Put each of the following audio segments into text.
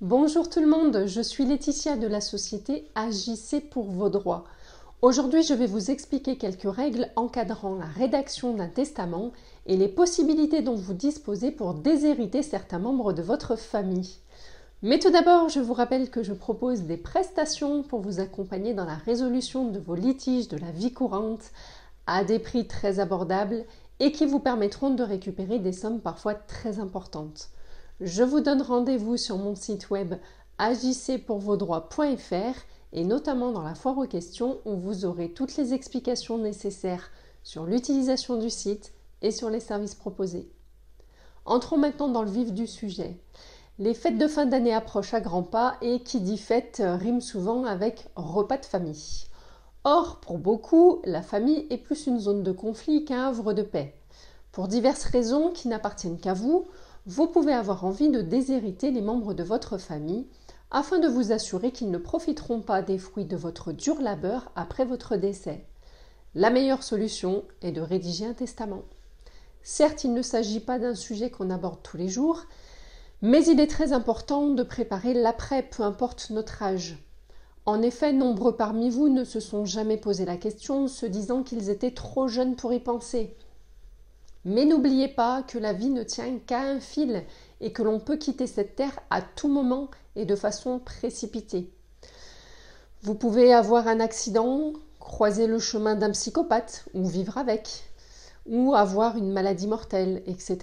Bonjour tout le monde, je suis Laetitia de la société Agissez pour vos droits. Aujourd'hui, je vais vous expliquer quelques règles encadrant la rédaction d'un testament et les possibilités dont vous disposez pour déshériter certains membres de votre famille. Mais tout d'abord, je vous rappelle que je propose des prestations pour vous accompagner dans la résolution de vos litiges de la vie courante à des prix très abordables et qui vous permettront de récupérer des sommes parfois très importantes. Je vous donne rendez-vous sur mon site web agissezpourvosdroits.fr et notamment dans la foire aux questions où vous aurez toutes les explications nécessaires sur l'utilisation du site et sur les services proposés. Entrons maintenant dans le vif du sujet. Les fêtes de fin d'année approchent à grands pas et qui dit fête rime souvent avec repas de famille. Or, pour beaucoup, la famille est plus une zone de conflit qu'un havre de paix. Pour diverses raisons qui n'appartiennent qu'à vous, vous pouvez avoir envie de déshériter les membres de votre famille afin de vous assurer qu'ils ne profiteront pas des fruits de votre dur labeur après votre décès. La meilleure solution est de rédiger un testament. Certes, il ne s'agit pas d'un sujet qu'on aborde tous les jours, mais il est très important de préparer l'après, peu importe notre âge. En effet, nombreux parmi vous ne se sont jamais posé la question, se disant qu'ils étaient trop jeunes pour y penser. Mais n'oubliez pas que la vie ne tient qu'à un fil et que l'on peut quitter cette terre à tout moment et de façon précipitée. Vous pouvez avoir un accident, croiser le chemin d'un psychopathe ou vivre avec, ou avoir une maladie mortelle, etc.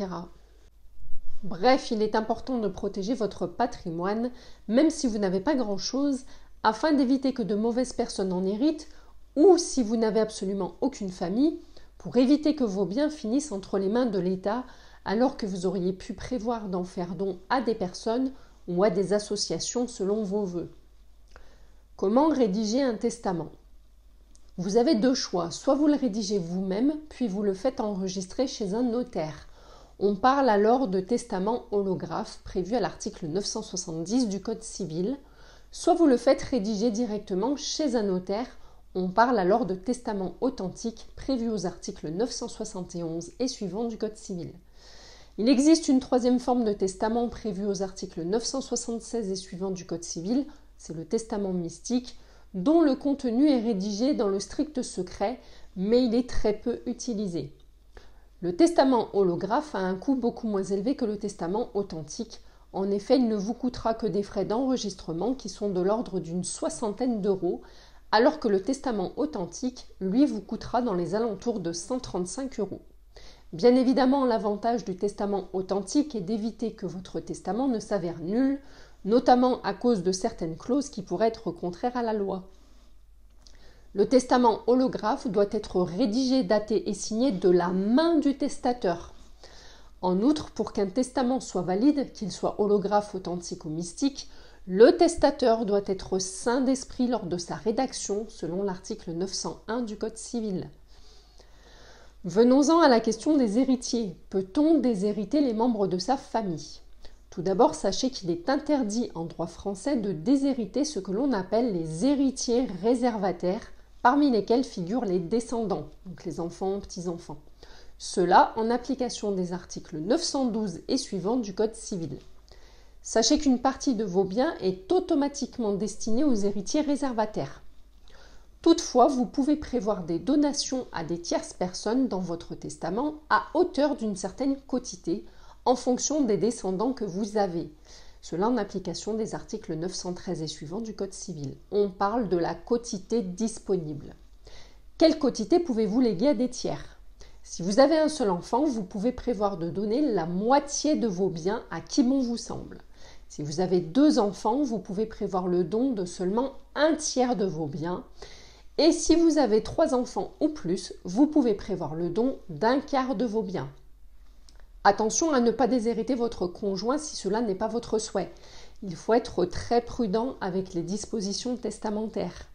Bref, il est important de protéger votre patrimoine, même si vous n'avez pas grand-chose, afin d'éviter que de mauvaises personnes en héritent, ou si vous n'avez absolument aucune famille, pour éviter que vos biens finissent entre les mains de l'État, alors que vous auriez pu prévoir d'en faire don à des personnes ou à des associations selon vos vœux. Comment rédiger un testament ? Vous avez deux choix, soit vous le rédigez vous-même, puis vous le faites enregistrer chez un notaire. On parle alors de testament holographe prévu à l'article 970 du Code civil, soit vous le faites rédiger directement chez un notaire. On parle alors de testament authentique prévu aux articles 971 et suivants du Code civil. Il existe une troisième forme de testament prévue aux articles 976 et suivants du Code civil, c'est le testament mystique, dont le contenu est rédigé dans le strict secret, mais il est très peu utilisé. Le testament holographe a un coût beaucoup moins élevé que le testament authentique. En effet, il ne vous coûtera que des frais d'enregistrement qui sont de l'ordre d'une soixantaine d'euros, alors que le testament authentique, lui, vous coûtera dans les alentours de 135 euros. Bien évidemment, l'avantage du testament authentique est d'éviter que votre testament ne s'avère nul, notamment à cause de certaines clauses qui pourraient être contraires à la loi. Le testament holographe doit être rédigé, daté et signé de la main du testateur. En outre, pour qu'un testament soit valide, qu'il soit holographe, authentique ou mystique, le testateur doit être saint d'esprit lors de sa rédaction, selon l'article 901 du Code civil. Venons-en à la question des héritiers. Peut-on déshériter les membres de sa famille ? Tout d'abord, sachez qu'il est interdit en droit français de déshériter ce que l'on appelle les héritiers réservataires, parmi lesquels figurent les descendants, donc les enfants, petits-enfants. Cela en application des articles 912 et suivants du Code civil. Sachez qu'une partie de vos biens est automatiquement destinée aux héritiers réservataires. Toutefois, vous pouvez prévoir des donations à des tierces personnes dans votre testament à hauteur d'une certaine quotité en fonction des descendants que vous avez. Cela en application des articles 913 et suivants du Code civil. On parle de la quotité disponible. Quelle quotité pouvez-vous léguer à des tiers ? Si vous avez un seul enfant, vous pouvez prévoir de donner la moitié de vos biens à qui bon vous semble. Si vous avez deux enfants, vous pouvez prévoir le don de seulement un tiers de vos biens. Et si vous avez 3 enfants ou plus, vous pouvez prévoir le don d'un quart de vos biens. Attention à ne pas déshériter votre conjoint si cela n'est pas votre souhait. Il faut être très prudent avec les dispositions testamentaires.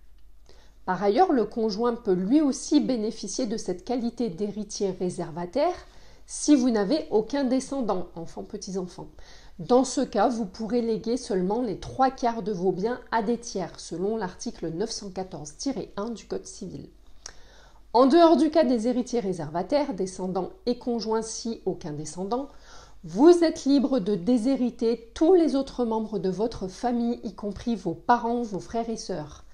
Par ailleurs, le conjoint peut lui aussi bénéficier de cette qualité d'héritier réservataire si vous n'avez aucun descendant, enfant, petits-enfants. Dans ce cas, vous pourrez léguer seulement les 3/4 de vos biens à des tiers, selon l'article 914-1 du Code civil. En dehors du cas des héritiers réservataires, descendants et conjoints si aucun descendant, Vous êtes libre de déshériter tous les autres membres de votre famille, y compris vos parents, vos frères et sœurs.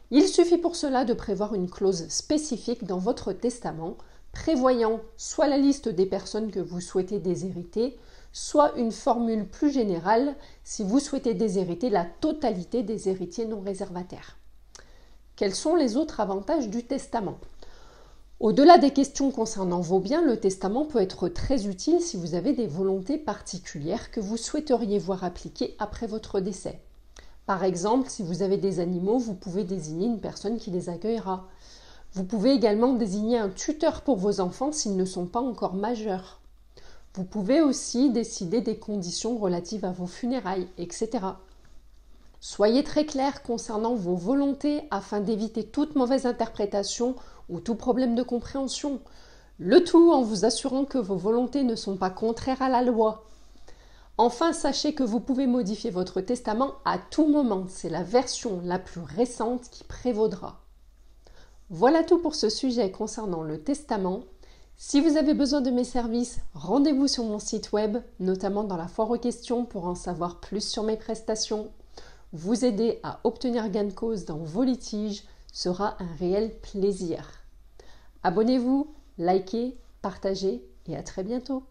Il suffit pour cela de prévoir une clause spécifique dans votre testament, prévoyant soit la liste des personnes que vous souhaitez déshériter, soit une formule plus générale si vous souhaitez déshériter la totalité des héritiers non réservataires. Quels sont les autres avantages du testament ? Au-delà des questions concernant vos biens, le testament peut être très utile si vous avez des volontés particulières que vous souhaiteriez voir appliquées après votre décès. Par exemple, si vous avez des animaux, vous pouvez désigner une personne qui les accueillera. Vous pouvez également désigner un tuteur pour vos enfants s'ils ne sont pas encore majeurs. Vous pouvez aussi décider des conditions relatives à vos funérailles, etc. Soyez très clair concernant vos volontés afin d'éviter toute mauvaise interprétation ou tout problème de compréhension. Le tout en vous assurant que vos volontés ne sont pas contraires à la loi. Enfin, sachez que vous pouvez modifier votre testament à tout moment. C'est la version la plus récente qui prévaudra. Voilà tout pour ce sujet concernant le testament. Si vous avez besoin de mes services, rendez-vous sur mon site web, notamment dans la foire aux questions pour en savoir plus sur mes prestations. Vous aider à obtenir gain de cause dans vos litiges sera un réel plaisir. Abonnez-vous, likez, partagez et à très bientôt.